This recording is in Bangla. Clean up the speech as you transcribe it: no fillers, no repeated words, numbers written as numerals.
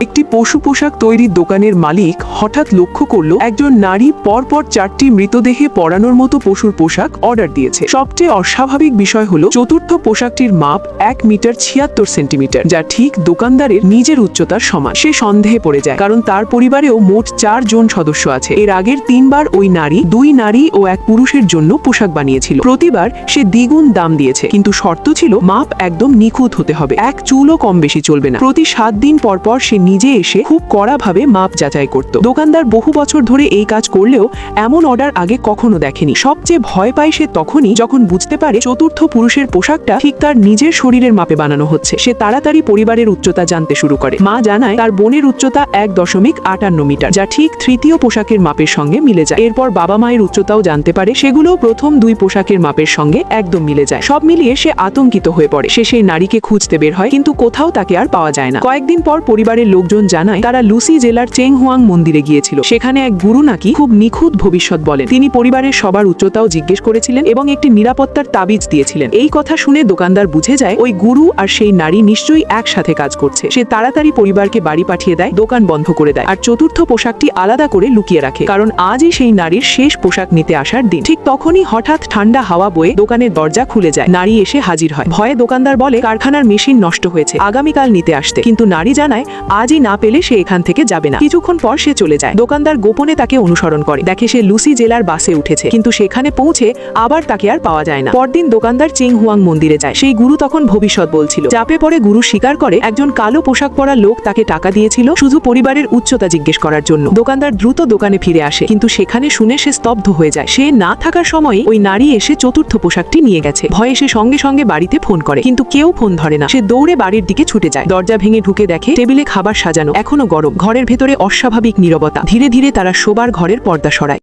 একটি পশু পোশাক তৈরির দোকানের মালিক হঠাৎ লক্ষ্য করলো একজন নারী পরপর 4টি মৃতদেহে পরানোর মতো পশুর পোশাক অর্ডার দিয়েছে। সবচেয়ে অস্বাভাবিক বিষয় হলো চতুর্থ পোশাকটির মাপ 1 মিটার 76 সেন্টিমিটার, যা ঠিক দোকানদারের নিজের উচ্চতার সমান। সে সন্দেহে পড়ে যায়, কারণ তার পরিবারেও মোট 4 জন সদস্য আছে। এর আগের 3 বার ওই নারী 2 নারী ও 1 পুরুষের জন্য পোশাক বানিয়েছিল। প্রতিবার সে দ্বিগুণ দাম দিয়েছে, কিন্তু শর্ত ছিল মাপ একদম নিখুঁত হতে হবে, এক চুলও কম বেশি চলবে না। প্রতি 7 দিন পর পর সে নিজে এসে খুব কড়াভাবে মাপ যাচাই করত। দোকানদার বহু বছর ধরে এই কাজ করলেও এমন অর্ডার আগে কখনো দেখেনি। সবচেয়ে ভয় পায় সে তখনই যখন বুঝতে পারে চতুর্থ পুরুষের পোশাকটা ঠিক তার নিজের শরীরের মাপে বানানো হচ্ছে। সে তাড়াতাড়ি পরিবারের উচ্চতা জানতে শুরু করে। মা জানায় তার বোনের উচ্চতা 1.58 মিটার, যা ঠিক তৃতীয় পোশাকের মাপের সঙ্গে মিলে যায়। এরপর বাবা মায়ের উচ্চতাও জানতে পারে, সেগুলোও প্রথম 2 পোশাকের মাপের সঙ্গে একদম মিলে যায়। সব মিলিয়ে সে আতঙ্কিত হয়ে পড়ে। সে সেই নারীকে খুঁজতে বের হয়, কিন্তু কোথাও তাকে আর পাওয়া যায় না। কয়েকদিন পর পরিবারের লোকজন জানায় তারা লুসি জেলার চেংহুয়াং মন্দিরে গিয়েছিল। সেখানে এক গুরু নাকি খুব নিখুঁত ভবিষ্যৎ বলেন। তিনি পরিবারের সবার উচ্চতাও জিজ্ঞেস করেছিলেন এবং একটি নিরাপত্তার তাবিজ দিয়েছিলেন। এই কথা শুনে দোকানদার বুঝে যায় ওই গুরু আর সেই নারী নিশ্চয়ই একসাথে কাজ করছে। সে তাড়াতাড়ি পরিবারকে বাড়ি পাঠিয়ে দেয়, দোকান বন্ধ করে দেয় আর চতুর্থ পোশাকটি আলাদা করে লুকিয়ে রাখে, কারণ আজই সেই নারীর শেষ পোশাক নিতে আসার দিন। ঠিক তখনই হঠাৎ ঠান্ডা হাওয়া বয়ে দোকানের দরজা খুলে যায়। নারী এসে হাজির হয়। ভয়ে দোকানদার বলে কারখানার মেশিন নষ্ট হয়েছে, আগামীকাল নিতে আসতে। কিন্তু নারী জানায় আজই না পেলে সে এখান থেকে যাবে না। কিছুক্ষণ পর সে চলে যায়। দোকানদার গোপনে তাকে অনুসরণ করে। দেখে সে লুসি জেলার বাসে উঠেছে, কিন্তু সেখানে পৌঁছে আবার তাকে আর পাওয়া যায় না। পরদিন দোকানদার চেংহুয়াং মন্দিরে যায়। সেই গুরু তখন ভবিষ্যৎ বলছিল। চাপে পড়ে গুরু স্বীকার করে একজন কালো পোশাক পরা লোক তাকে টাকা দিয়েছিল শুধু পরিবারের উচ্চতা জিজ্ঞেস করার জন্য। দোকানদার দ্রুত দোকানে ফিরে আসে, কিন্তু সেখানে শুনে সে স্তব্ধ হয়ে যায়। সে না থাকার সময় ওই নারী এসে চতুর্থ পোশাকটি নিয়ে গেছে। ভয়ে সে সঙ্গে সঙ্গে বাড়িতে ফোন করে, কিন্তু কেউ ফোন ধরে না। সে দৌড়ে বাড়ির দিকে ছুটে যায়। দরজা ভেঙে ঢুকে দেখে টেবিলে খাবার সাজানো, এখনো গরম। ঘরের ভেতরে অস্বাভাবিক নীরবতা। ধীরে ধীরে তারা শোবার ঘরের পর্দা সরায়।